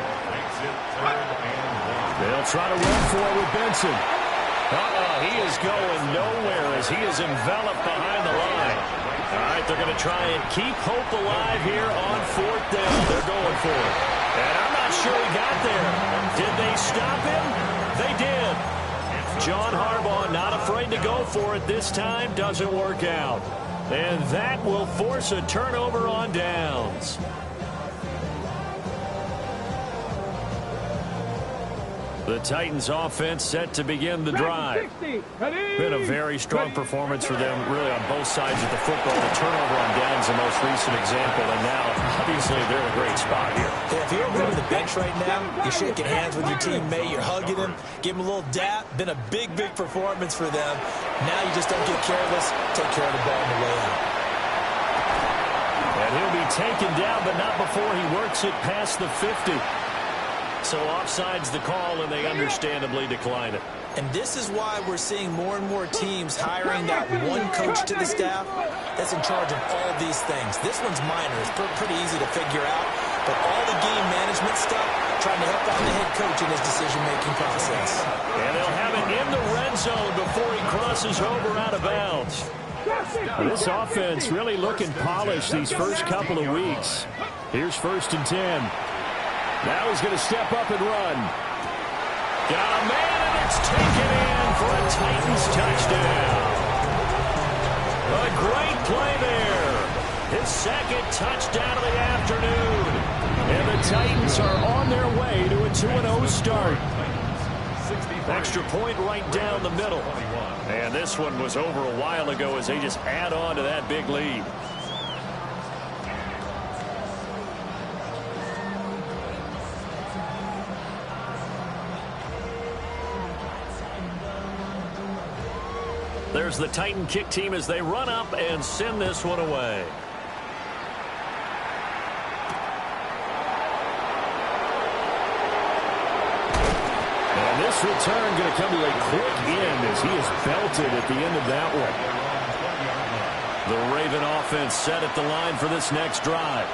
They'll try to run for it with Benson. He is going nowhere as he is enveloped behind the line. All right, they're going to try and keep hope alive here on 4th down. They're going for it. And I'm not sure he got there. Did they stop him? They did. John Harbaugh not afraid to go for it this time. Doesn't work out. And that will force a turnover on downs. The Titans offense set to begin the drive. Been a very strong performance for them really on both sides of the football. The turnover on downs the most recent example, and now obviously they're in a great spot here. Yeah, if you're over to the bench right now, you're shaking hands with your teammate, you're hugging him, give him a little dap. Been a big performance for them. Now you just don't get careless. Take care of the ball on the way out. And he'll be taken down, but not before he works it past the 50. So offside's the call, and they understandably decline it. And this is why we're seeing more and more teams hiring that one coach to the staff that's in charge of all these things. This one's minor. It's pretty easy to figure out. But all the game management stuff, trying to help out the head coach in his decision-making process. And they'll have it in the red zone before he crosses over out of bounds. This offense really looking polished these first couple of weeks. Here's 1st and 10. Now he's going to step up and run. Got a man, and it's taken in for a Titans touchdown. A great play there. His 2nd touchdown of the afternoon. And the Titans are on their way to a 2-0 start. Extra point right down the middle. And this one was over a while ago as they just add on to that big lead. There's the Titan kick team as they run up and send this one away. And this return going to come to a quick end as he is belted at the end of that one. The Raven offense set at the line for this next drive.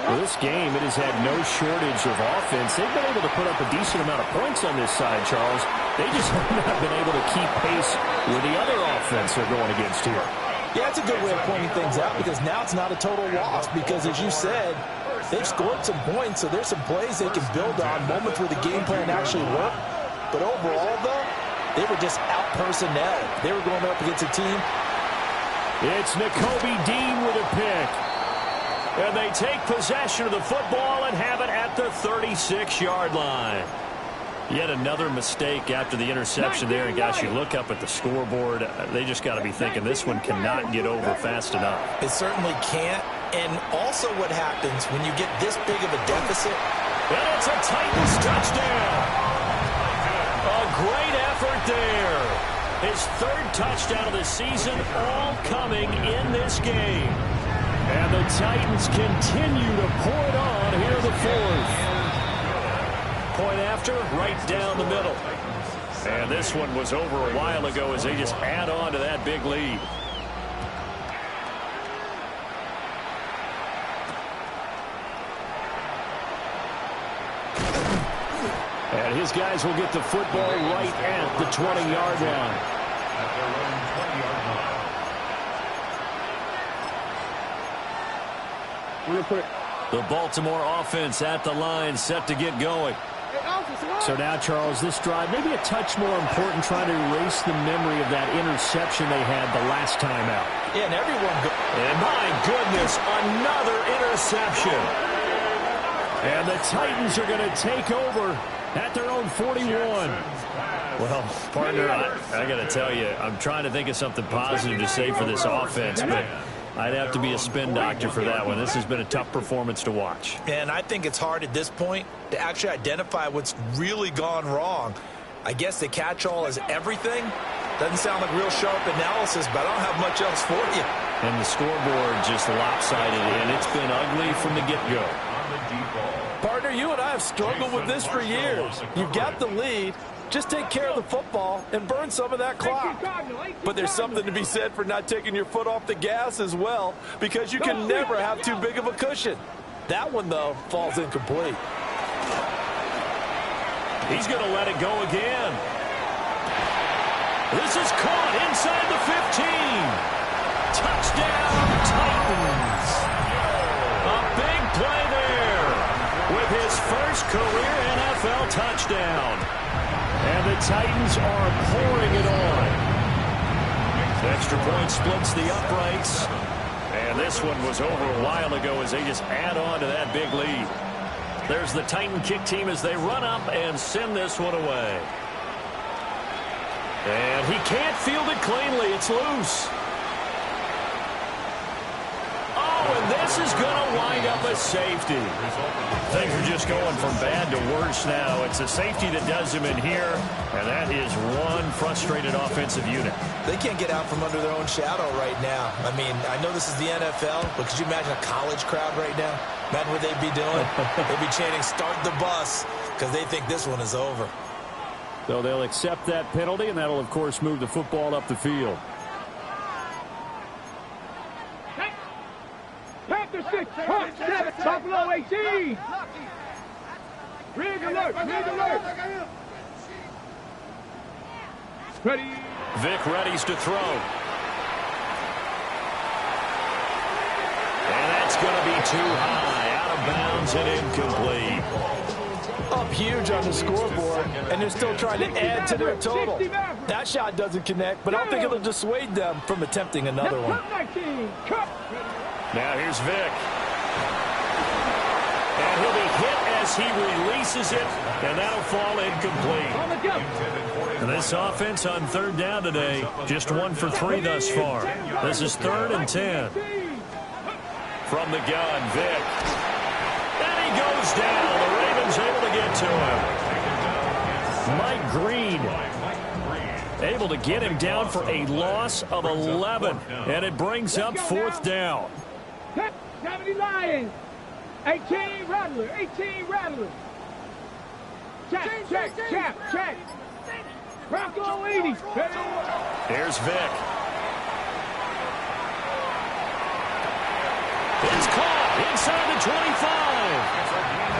For this game, it has had no shortage of offense. They've been able to put up a decent amount of points on this side, Charles. They just have not been able to keep pace with the other offense they're going against here. Yeah, it's a good way of pointing things out because now it's not a total loss because, as you said, they've scored some points, so there's some plays they can build on, moments where the game plan actually worked. But overall, though, they were just out-personnel. They were going up against a team. It's Nakobe Dean with a pick. And they take possession of the football and have it at the 36-yard line. Yet another mistake after the interception there. And, guys, you look up at the scoreboard, they just got to be thinking this one cannot get over fast enough. It certainly can't. And also what happens when you get this big of a deficit. And it's a Titans touchdown. A great effort there. His third touchdown of the season, all coming in this game. And the Titans continue to pour it on here in the fourth. Point after, right down the middle. And this one was over a while ago as they just add on to that big lead. And his guys will get the football right at the 20-yard line. At their own 20-yard line. Real quick. The Baltimore offense at the line, set to get going. So now, Charles, this drive, maybe a touch more important, trying to erase the memory of that interception they had the last time out. Yeah, and everyone. And my goodness, another interception. And the Titans are going to take over at their own 41. Well, partner, I got to tell you, I'm trying to think of something positive to say for this offense, but I'd have to be a spin doctor for that one. This has been a tough performance to watch. And I think it's hard at this point to actually identify what's really gone wrong. I guess the catch-all is everything. Doesn't sound like real sharp analysis, but I don't have much else for you. And the scoreboard just lopsided, and it's been ugly from the get-go. Partner, you and I have struggled with this for years. You've got the lead. Just take care of the football and burn some of that clock. But there's something to be said for not taking your foot off the gas as well, because you can never have too big of a cushion. That one, though, falls incomplete. He's going to let it go again. This is caught inside the 15. Touchdown, Titans. A big play there with his first career NFL touchdown. And the Titans are pouring it on. Extra point splits the uprights. And this one was over a while ago as they just add on to that big lead. There's the Titan kick team as they run up and send this one away. And he can't field it cleanly. It's loose. Oh, and this is going to wind up a safety. Things are just going from bad to worse now. It's a safety that does him in here, and that is one frustrated offensive unit. They can't get out from under their own shadow right now. I mean, I know this is the NFL, but could you imagine a college crowd right now? Imagine what they'd be doing. They'd be chanting, "Start the bus," because they think this one is over. So they'll accept that penalty, and that'll, of course, move the football up the field. Panther 6, Hawk 7, Buffalo 18. Rig alert, rig alert. Ready. Vic readies to throw. And that's going to be too high, out of bounds and incomplete. Up huge on the scoreboard, and they're still trying to add to their total. That shot doesn't connect, but I don't think it'll dissuade them from attempting another one. Now here's Vic. And he'll be hit as he releases it, and that'll fall incomplete. And this offense on third down today, just 1 for 3 thus far. This is 3rd and 10. From the gun, Vic. And he goes down. The Ravens able to get to him. Mike Green able to get him down for a loss of 11. And it brings up 4th down. 70 Lions. 18 Rattler. 18 Rattler. Check. Bronco 80. Here's Vic. It's caught inside the 25.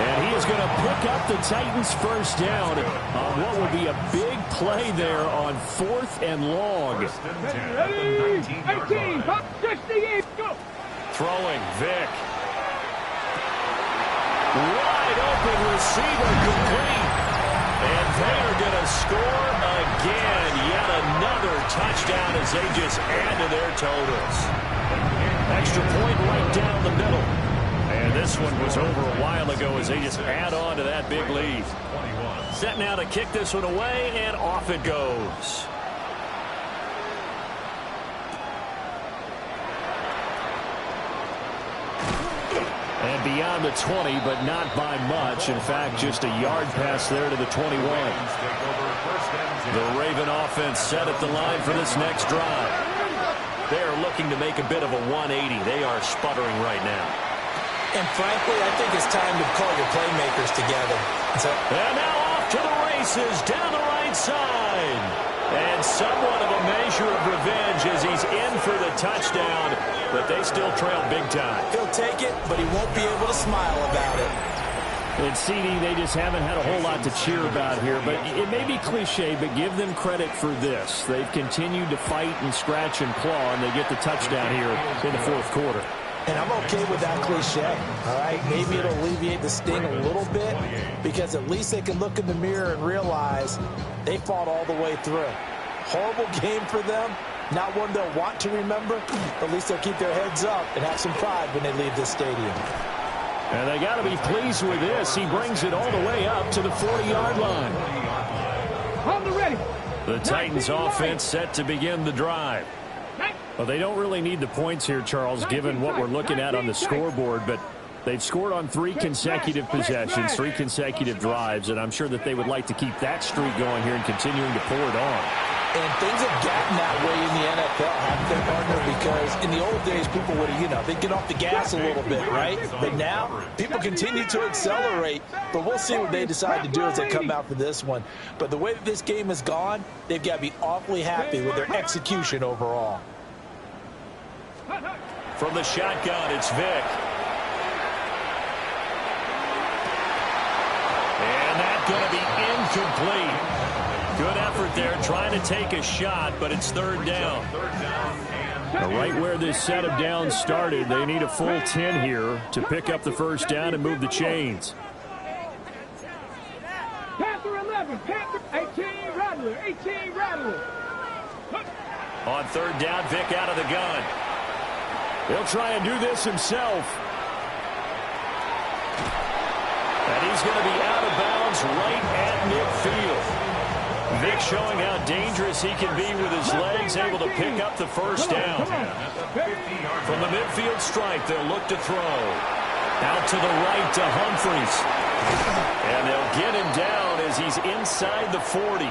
And he is going to pick up the Titans' first down on what would be a big play there on 4th and long. Ready? 18, 68, go. Throwing, Vic. Wide open receiver, complete. And they are going to score again. Yet another touchdown as they just add to their totals. Extra point right down the middle. And this one was over a while ago as they just add on to that big lead. Set now to kick this one away, and off it goes. And beyond the 20, but not by much. In fact, just a yard pass there to the 21. The Raven offense set at the line for this next drive. They are looking to make a bit of a 180. They are sputtering right now. And frankly, I think it's time to call your playmakers together. And now off to the races down the right side. And somewhat of a measure of revenge as he's in for the touchdown, but they still trail big time. He'll take it, but he won't be able to smile about it. And CD, they just haven't had a whole lot to cheer about here, but it may be cliche, but give them credit for this. They've continued to fight and scratch and claw, and they get the touchdown here in the fourth quarter. And I'm okay with that cliche, all right? Maybe it'll alleviate the sting a little bit because at least they can look in the mirror and realize they fought all the way through. Horrible game for them, not one they'll want to remember. At least they'll keep their heads up and have some pride when they leave this stadium. And they got to be pleased with this. He brings it all the way up to the 40-yard line. On the ready. The Titans offense set to begin the drive. Well, they don't really need the points here, Charles, given what we're looking at on the scoreboard, but they've scored on 3 consecutive possessions, 3 consecutive drives, and I'm sure that they would like to keep that streak going here and continuing to pour it on. And things have gotten that way in the NFL, haven't they, partner? Because in the old days, people would, they'd get off the gas a little bit, right? But now, people continue to accelerate. But we'll see what they decide to do as they come out for this one. But the way that this game has gone, they've got to be awfully happy with their execution overall. From the shotgun, it's Vic. And that's going to be incomplete. Good effort there, trying to take a shot, but it's third down. Right where this set of downs started, they need a full 10 here to pick up the first down and move the chains. Panther 11, Panther 18, Rattler, 18, Rattler. On third down, Vic out of the gun. He'll try and do this himself. And he's going to be out of bounds right at midfield. Vic showing how dangerous he can be with his legs, able to pick up the first down. From the midfield stripe, they'll look to throw. Out to the right to Humphries. And they'll get him down as he's inside the 40.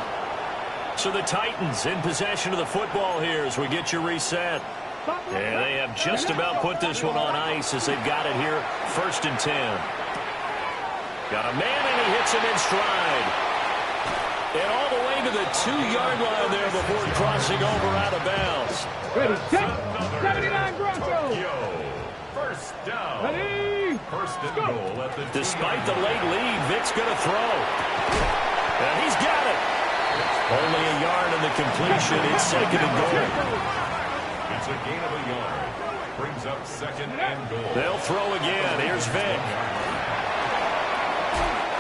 So the Titans in possession of the football here as we get you reset. And they have just about put this one on ice as they've got it here. First and 10. Got a man and he hits him in stride. And all the way to the 2-yard line there before crossing over out of bounds. Ready, set, 79 Broncos. First down. Ready, First and goal at the Despite the late lead, Vic's going to throw. And he's got it. Only a yard in the completion. It's second and goal. It's a gain of a yard. Brings up second and goal. They'll throw again. Here's Vic.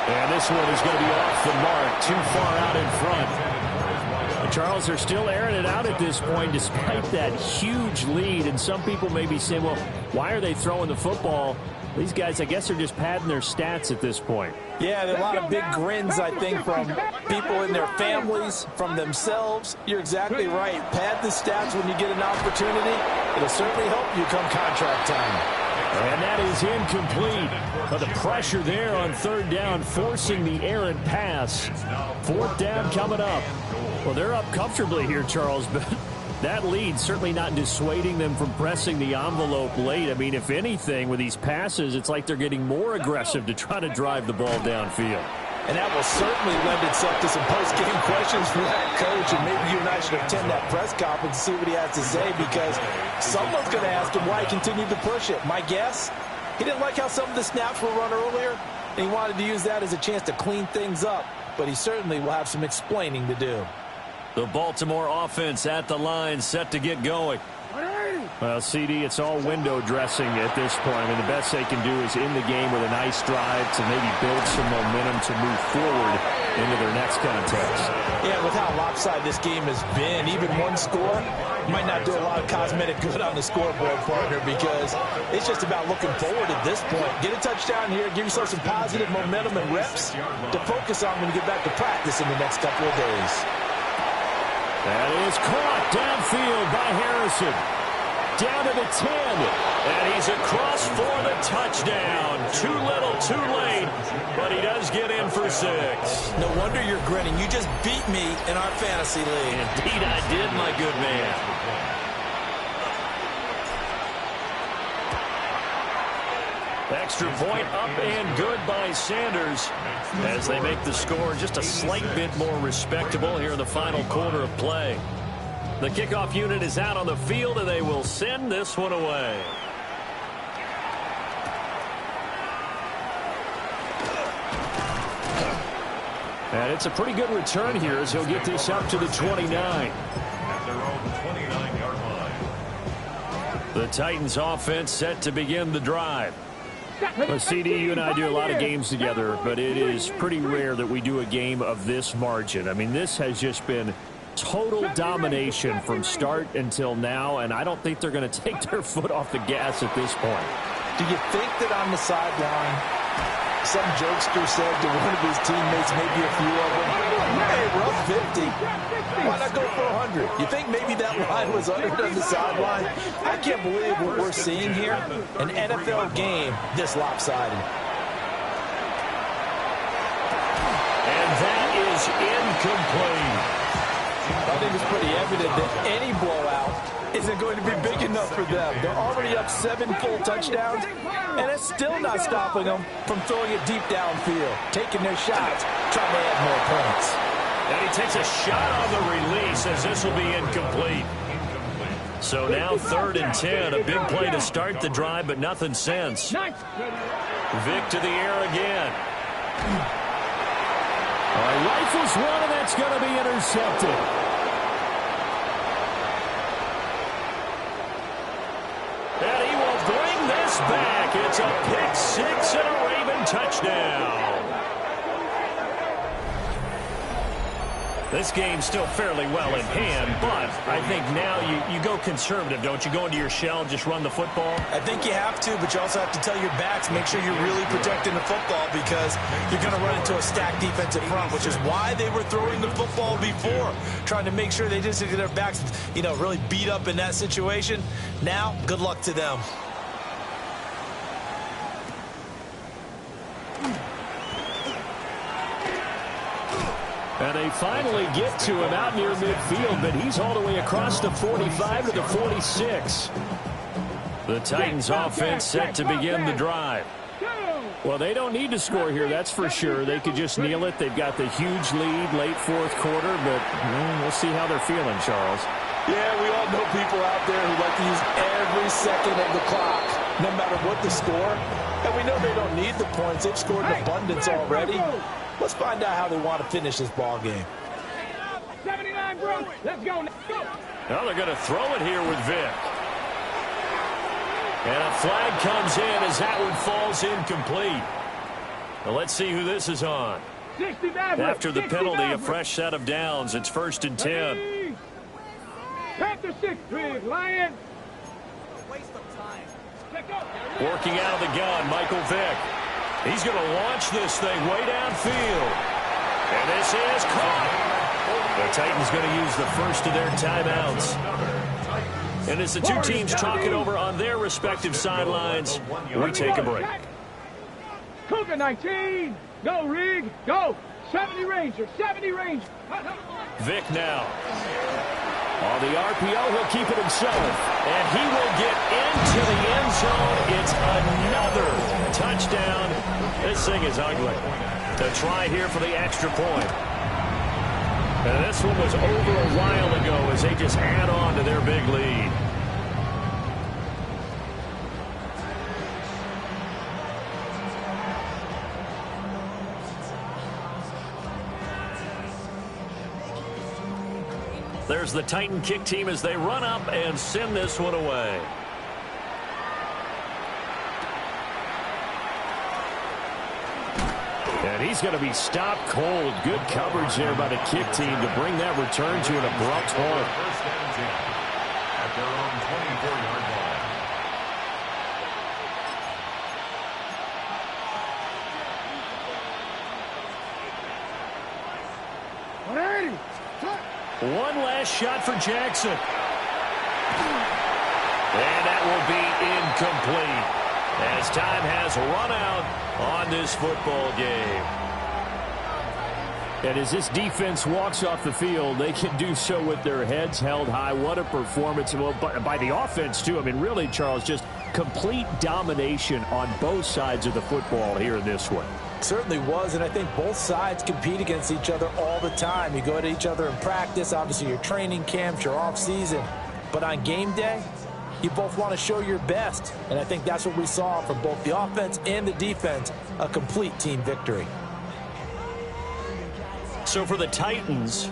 And this one is going to be off the mark, too far out in front. And Charles, they're still airing it out at this point despite that huge lead. And some people may be saying, well, why are they throwing the football? These guys, I guess, are just padding their stats at this point. Yeah, there are a lot of big grins, I think, from people in their families, from themselves. You're exactly right. Pad the stats when you get an opportunity. It'll certainly help you come contract time. And that is incomplete. But the pressure there on third down, forcing the errant pass. Fourth down coming up. Well, they're up comfortably here, Charles, but that lead certainly not dissuading them from pressing the envelope late. I mean, if anything, with these passes, it's like they're getting more aggressive to try to drive the ball downfield. And that will certainly lend itself to some post-game questions for that coach, and maybe you and I should attend that press conference and see what he has to say, because someone's going to ask him why he continued to push it. My guess, He didn't like how some of the snaps were run earlier, and he wanted to use that as a chance to clean things up. But he certainly will have some explaining to do. The Baltimore offense at the line, set to get going. Well, CD, it's all window dressing at this point. I mean, the best they can do is in the game with a nice drive to maybe build some momentum to move forward into their next contest. Yeah, with how lopsided this game has been, even one score might not do a lot of cosmetic good on the scoreboard, partner, because it's just about looking forward at this point. Get a touchdown here, give yourself some positive momentum and reps to focus on when you get back to practice in the next couple of days. That is caught downfield by Harrison. Down to the 10. And he's across for the touchdown. Too little, too late. But he does get in for 6. No wonder you're grinning. You just beat me in our fantasy league. Indeed I did, my good man. Extra point up and good by Sanders as they make the score just a slight bit more respectable here in the final quarter of play. The kickoff unit is out on the field, and they will send this one away. And it's a pretty good return here as he'll get this up to the 29. At their own 29-yard line. The Titans offense set to begin the drive. Well, CD, you and I do a lot of games together, but it is pretty rare that we do a game of this margin. I mean, this has just been total domination from start until now, and I don't think they're going to take their foot off the gas at this point. Do you think that on the sideline, some jokester said to one of his teammates, maybe a few of them, hey, we're up 50. Why not go for 100? You think maybe that line was uttered on the sideline? I can't believe what we're seeing here. An NFL game this lopsided. And that is incomplete. I think it's pretty evident that any blowout isn't going to be big enough for them. They're already up 7 full touchdowns, and it's still not stopping them from throwing it deep downfield, taking their shots, trying to add more points. And he takes a shot on the release as this will be incomplete. So now 3rd and 10, a big play to start the drive, but nothing since. Vic to the air again. Rifles one, and that's going to be intercepted. And he will bring this back. It's a pick 6 and a Raven touchdown. This game's still fairly well in hand, but I think now you go conservative, don't you? Go into your shell, just run the football? I think you have to, but you also have to tell your backs, make sure you're really protecting the football because you're going to run into a stacked defensive front, which is why they were throwing the football before, trying to make sure they just get their backs, really beat up in that situation. Now, good luck to them. And they finally get to him out near midfield, but he's all the way across the 45 to the 46. The Titans offense set to begin the drive. Well, they don't need to score here, that's for sure. They could just kneel it. They've got the huge lead late 4th quarter, but we'll see how they're feeling, Charles. Yeah, we all know people out there who like to use every second of the clock, no matter what the score. And we know they don't need the points. They've scored in abundance already. Let's find out how they want to finish this ball game. 79, bro. Let's go. Well, they're going to throw it here with Vic. And a flag comes in as that one falls incomplete. Well, let's see who this is on. After the penalty, a fresh set of downs. It's 1st and 10. Panther 6, big Lion. Working out of the gun, Michael Vick. He's going to launch this thing way downfield. And this is caught. The Titans going to use the first of their timeouts. And as the two teams talk it over on their respective sidelines, we take a break. Cougar 19. Go, Rig. Go. 70 Ranger. 70 Ranger. Vick now. On the RPO, he'll keep it himself. And he will get into the end zone. It's another touchdown. This thing is ugly. The try here for the extra point. And this one was over a while ago as they just add on to their big lead. There's the Titan kick team as they run up and send this one away. And he's going to be stopped cold. Good coverage there by the kick team to bring that return to an abrupt halt. First and 10 at their own 24-yard line. One last shot for Jackson. And that will be incomplete as time has run out on this football game. And as this defense walks off the field, they can do so with their heads held high. What a performance. Well, by the offense, too. I mean, really, Charles, just complete domination on both sides of the football here in this one. Certainly was, and I think both sides compete against each other all the time. You go at each other in practice, obviously your training camps, your off-season. But on game day, you both want to show your best. And I think that's what we saw from both the offense and the defense, a complete team victory. So for the Titans,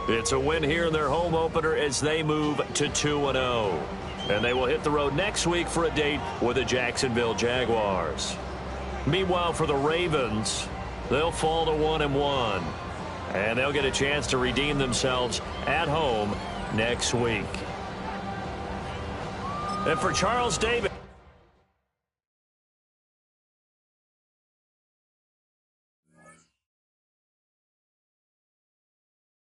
it's a win here in their home opener as they move to 2-0. And they will hit the road next week for a date with the Jacksonville Jaguars. Meanwhile, for the Ravens, they'll fall to 1-1. And they'll get a chance to redeem themselves at home next week. And for Charles Davis.